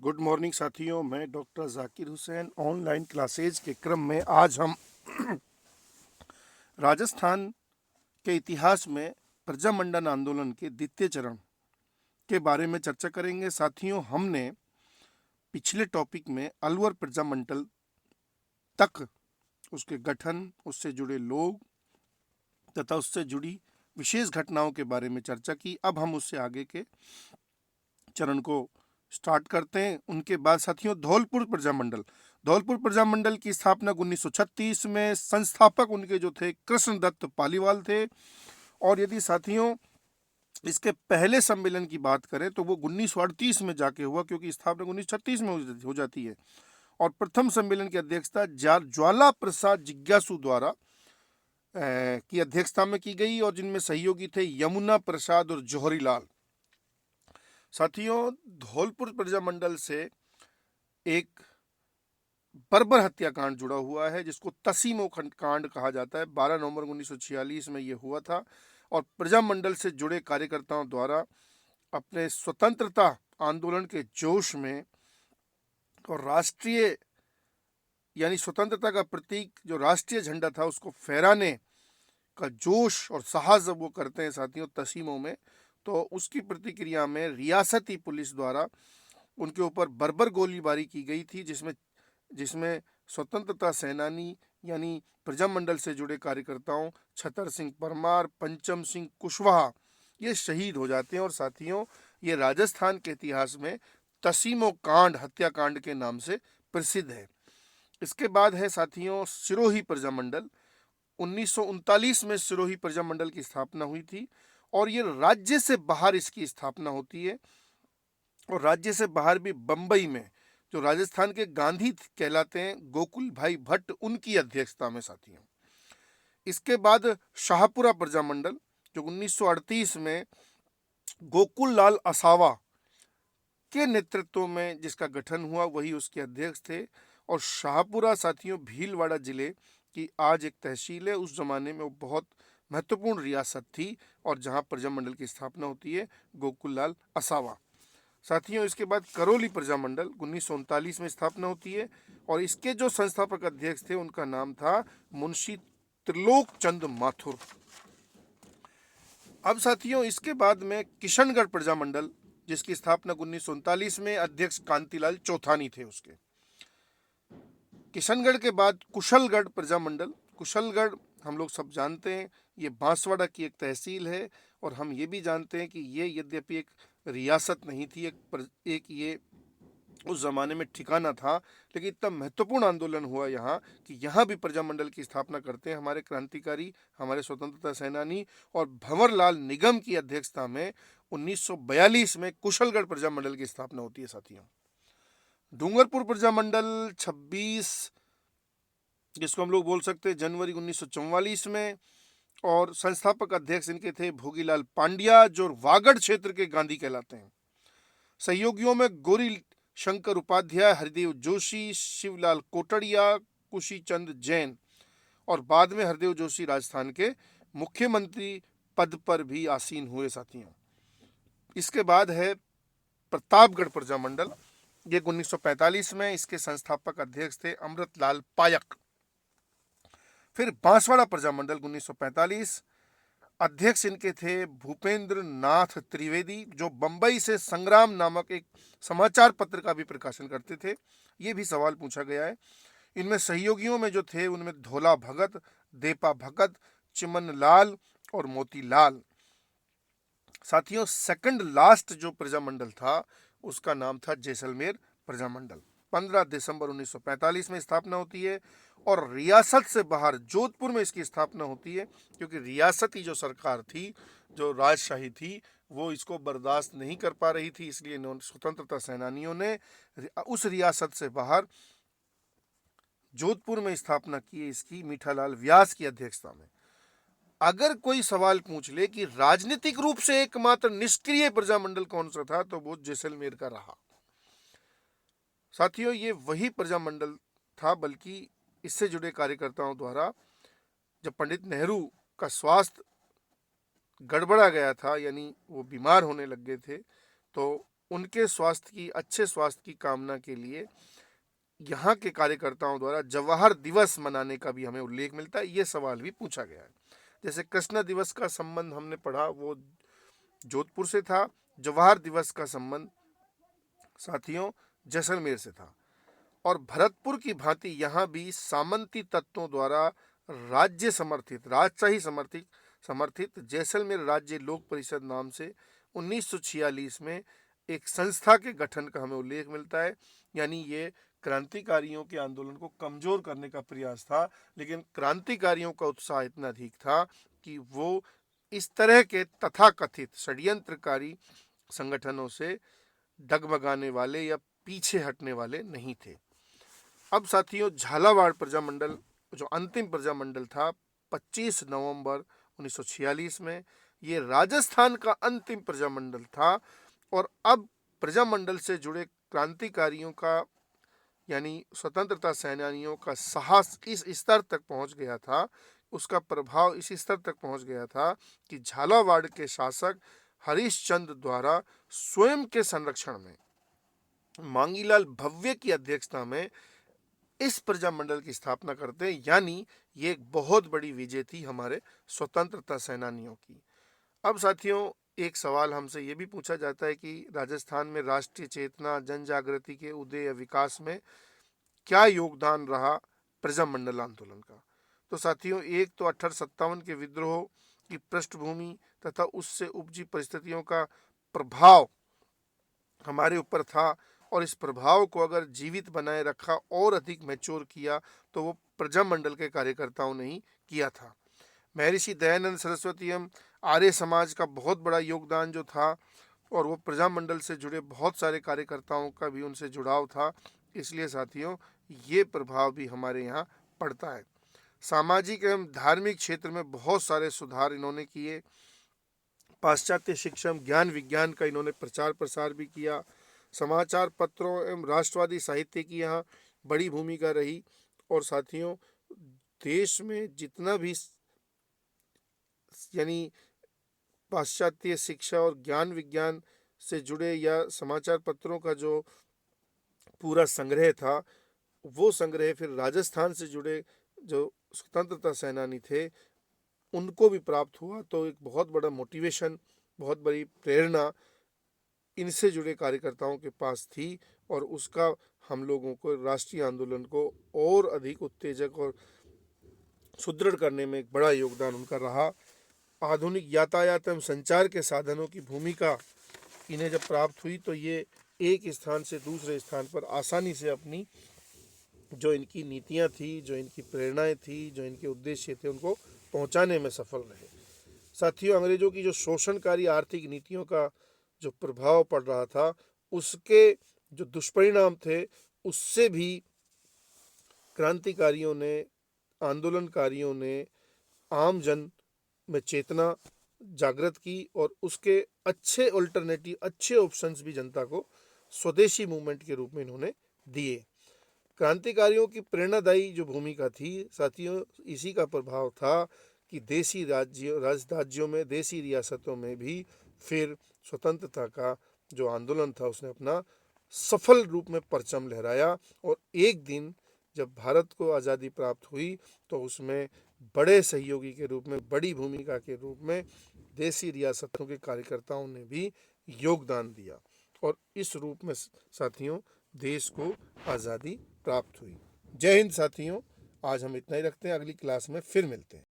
Good morning साथियों, मैं doctor Zakir Hussain. Online classes के क्रम में आज हम राजस्थान के इतिहास में प्रजामंडल आंदोलन के द्वितीय चरण के बारे में चर्चा करेंगे। साथियों, हमने पिछले टॉपिक में अलवर प्रजामंडल तक उसके गठन, उससे जुड़े लोग तथा उससे जुड़ी विशेष घटनाओं के बारे में चर्चा की। अब हम उससे आगे के चरण को स्टार्ट करते हैं। उनके बाद साथियों, धौलपुर प्रजामंडल की स्थापना 1936 में। संस्थापक उनके जो थे कृष्णदत्त पालीवाल थे। और यदि साथियों इसके पहले सम्मेलन की बात करें तो वो 1938 में जाके हुआ, क्योंकि स्थापना 1936 में हो जाती है। और प्रथम सम्मेलन की अध्यक्षता ज्वाला प्रसाद जिज्ञासु द्वारा की अध्यक्षता में की गई, और जिनमें सहयोगी थे यमुना प्रसाद और जौहरी लाल। साथियों, धौलपुर प्रजामंडल से एक बर्बर हत्याकांड जुड़ा हुआ है, जिसको तसीमो कांड कहा जाता है। 12 नवंबर 1946 में यह हुआ था, और प्रजामंडल से जुड़े कार्यकर्ताओं द्वारा अपने स्वतंत्रता आंदोलन के जोश में और राष्ट्रीय यानी स्वतंत्रता का प्रतीक जो राष्ट्रीय झंडा था उसको फहराने का जोश और साहस जब वो करते हैं साथियों तसीमो में, तो उसकी प्रतिक्रिया में रियासती पुलिस द्वारा उनके ऊपर बर्बर गोलीबारी की गई थी, जिसमें स्वतंत्रता सेनानी यानी प्रजामंडल से जुड़े कार्यकर्ताओं छतर सिंह परमार, पंचम सिंह कुशवाहा ये शहीद हो जाते हैं। और साथियों, ये राजस्थान के इतिहास में तसीमो कांड, हत्याकांड के नाम से प्रसिद्ध है। इसके बाद है साथियों सिरोही प्रजामंडल। 1939 में सिरोही प्रजामंडल की स्थापना हुई थी, और ये राज्य से बाहर इसकी स्थापना होती है। और राज्य से बाहर भी बंबई में जो राजस्थान के गांधी कहलाते हैं गोकुल भाई भट्ट, उनकी अध्यक्षता में साथियों। इसके बाद शाहपुरा प्रजामंडल जो 1938 में गोकुल लाल असावा के नेतृत्व में जिसका गठन हुआ, वही उसके अध्यक्ष थे। और शाहपुरा साथियों भीलवाड़ा जिले की आज एक तहसील है। उस जमाने में वो बहुत महत्वपूर्ण रियासत थी, और जहां प्रजामंडल की स्थापना होती है गोकुल लाल असावा। साथियों, इसके बाद करौली प्रजामंडल 1939 में स्थापना होती है, और इसके जो संस्थापक अध्यक्ष थे उनका नाम था मुंशी त्रिलोक चंद माथुर। अब साथियों इसके बाद में किशनगढ़ प्रजामंडल, जिसकी स्थापना 1939 में, अध्यक्ष कांतिलाल चौथानी थे उसके। किशनगढ़ के बाद कुशलगढ़ प्रजामंडल। कुशलगढ़ हम लोग सब जानते हैं, ये बांसवाड़ा की एक तहसील है, और हम ये भी जानते हैं कि ये यद्यपि एक रियासत नहीं थी, एक ये उस जमाने में ठिकाना था, लेकिन इतना महत्वपूर्ण आंदोलन हुआ यहाँ कि यहाँ भी प्रजामंडल की स्थापना करते हैं हमारे क्रांतिकारी, हमारे स्वतंत्रता सेनानी, और भंवरलाल निगम की अध्यक्षता में 1942 में कुशलगढ़ प्रजामंडल की स्थापना होती है साथियों। डूंगरपुर प्रजामंडल 26, जिसको हम लोग बोल सकते हैं जनवरी 1944 में, और संस्थापक अध्यक्ष इनके थे भोगीलाल पांड्या, जो वागड़ क्षेत्र के गांधी कहलाते हैं। सहयोगियों में गोरी शंकर उपाध्याय, हरदेव जोशी, शिवलाल कोटड़िया, कुशीचंद जैन, और बाद में हरदेव जोशी राजस्थान के मुख्यमंत्री पद पर भी आसीन हुए साथियों। इसके बाद है प्रतापगढ़ प्रजामंडल, ये 1945 में, इसके संस्थापक अध्यक्ष थे अमृतलाल पायक। फिर बांसवाड़ा प्रजामंडल 1945, अध्यक्ष इनके थे भूपेंद्र नाथ त्रिवेदी, जो बंबई से संग्राम नामक एक समाचार पत्र का भी प्रकाशन करते थे। ये भी सवाल पूछा गया है। इनमें सहयोगियों में जो थे उनमें धोला भगत, देपा भगत, चिमन लाल और मोतीलाल। साथियों, सेकंड लास्ट जो प्रजामंडल था उसका नाम था जैसलमेर प्रजामंडल। 15 दिसंबर 1945 में स्थापना होती है, और रियासत से बाहर जोधपुर में इसकी स्थापना होती है, क्योंकि रियासती जो सरकार थी, जो राजशाही थी, वो इसको बर्दाश्त नहीं कर पा रही थी। इसलिए स्वतंत्रता सेनानियों ने उस रियासत से बाहर जोधपुर में स्थापना की इसकी, मीठालाल व्यास की अध्यक्षता में। अगर कोई सवाल पूछ ले कि राजनीतिक रूप से एकमात्र निष्क्रिय प्रजामंडल कौन सा था, तो वो जैसलमेर का रहा। साथियों, ये वही प्रजामंडल था, बल्कि इससे जुड़े कार्यकर्ताओं द्वारा जब पंडित नेहरू का स्वास्थ्य गड़बड़ा गया था, यानी वो बीमार होने लग गए थे, तो उनके स्वास्थ्य की, अच्छे स्वास्थ्य की कामना के लिए यहाँ के कार्यकर्ताओं द्वारा जवाहर दिवस मनाने का भी हमें उल्लेख मिलता है। ये सवाल भी पूछा गया है। जैसे कृष्ण दिवस का संबंध हमने पढ़ा वो जोधपुर से था, जवाहर दिवस का संबंध साथियों जैसलमेर से था। और भरतपुर की भांति यहाँ भी सामंती तत्वों द्वारा राज्य समर्थित, राजशाही समर्थित जैसलमेर राज्य लोक परिषद नाम से 1946 में एक संस्था के गठन का हमें उल्लेख मिलता है। यानी ये क्रांतिकारियों के आंदोलन को कमजोर करने का प्रयास था, लेकिन क्रांतिकारियों का उत्साह इतना अधिक था कि वो इस तरह के तथाकथित षड्यंत्रकारी संगठनों से डगमगाने वाले या पीछे हटने वाले नहीं थे। अब साथियों झालावाड़ प्रजामंडल जो अंतिम प्रजामंडल था 25 नवंबर 1946 में, ये राजस्थान का अंतिम प्रजामंडल था। और अब प्रजामंडल से जुड़े क्रांतिकारियों का यानी स्वतंत्रता सेनानियों का साहस इस स्तर तक पहुंच गया था, उसका प्रभाव इस स्तर तक पहुंच गया था कि झालावाड़ के शासक हरिश्चंद्र द्वारा स्वयं के संरक्षण में मांगीलाल भव्य की अध्यक्षता में इस प्रजामंडल की स्थापना करते हैं। यानी ये एक बहुत बड़ी विजय थी हमारे स्वतंत्रता सेनानियों की। अब साथियों एक सवाल हमसे ये भी पूछा जाता है कि राजस्थान में राष्ट्रीय चेतना, जन जागृति के उदय या विकास में क्या योगदान रहा प्रजामंडल आंदोलन का। तो साथियों एक तो 1857 के विद्रोह की पृष्ठभूमि तथा उससे उपजी परिस्थितियों का प्रभाव हमारे ऊपर था, और इस प्रभाव को अगर जीवित बनाए रखा और अधिक मैच्योर किया तो वो प्रजामंडल के कार्यकर्ताओं ने ही किया था। महर्षि दयानंद सरस्वती एवं आर्य समाज का बहुत बड़ा योगदान जो था, और वो प्रजामंडल से जुड़े बहुत सारे कार्यकर्ताओं का भी उनसे जुड़ाव था, इसलिए साथियों ये प्रभाव भी हमारे यहाँ पड़ता है। सामाजिक एवं धार्मिक क्षेत्र में बहुत सारे सुधार इन्होंने किए। पाश्चात्य शिक्षा ज्ञान विज्ञान का इन्होंने प्रचार प्रसार भी किया। समाचार पत्रों एवं राष्ट्रवादी साहित्य की यहाँ बड़ी भूमिका रही। और साथियों देश में जितना भी यानी पाश्चात्य शिक्षा और ज्ञान विज्ञान से जुड़े या समाचार पत्रों का जो पूरा संग्रह था, वो संग्रह फिर राजस्थान से जुड़े जो स्वतंत्रता सेनानी थे उनको भी प्राप्त हुआ। तो एक बहुत बड़ा मोटिवेशन, बहुत बड़ी प्रेरणा इनसे जुड़े कार्यकर्ताओं के पास थी, और उसका हम लोगों को राष्ट्रीय आंदोलन को और अधिक उत्तेजक और सुदृढ़ करने में एक बड़ा योगदान उनका रहा। आधुनिक यातायात एवं संचार के साधनों की भूमिका इन्हें जब प्राप्त हुई तो ये एक स्थान से दूसरे स्थान पर आसानी से अपनी जो इनकी नीतियां थी, जो इनकी प्रेरणाएं थी, जो इनके उद्देश्य थे, उनको पहुंचाने में सफल रहे। साथियों अंग्रेजों की जो शोषणकारी आर्थिक नीतियों का जो प्रभाव पड़ रहा था, उसके जो दुष्परिणाम थे उससे भी क्रांतिकारियों ने, आंदोलनकारियों ने आम जन में चेतना जागृत की, और उसके अच्छे अल्टरनेटिव, अच्छे ऑप्शंस भी जनता को स्वदेशी मूवमेंट के रूप में इन्होंने दिए। क्रांतिकारियों की प्रेरणादायी जो भूमिका थी साथियों, इसी का प्रभाव था कि देसी राज्यों में, देसी रियासतों में भी फिर स्वतंत्रता का जो आंदोलन था उसने अपना सफल रूप में परचम लहराया। और एक दिन जब भारत को आज़ादी प्राप्त हुई तो उसमें बड़े सहयोगी के रूप में, बड़ी भूमिका के रूप में देसी रियासतों के कार्यकर्ताओं ने भी योगदान दिया, और इस रूप में साथियों देश को आज़ादी प्राप्त हुई। जय हिंद साथियों, आज हम इतना ही रखते हैं, अगली क्लास में फिर मिलते हैं।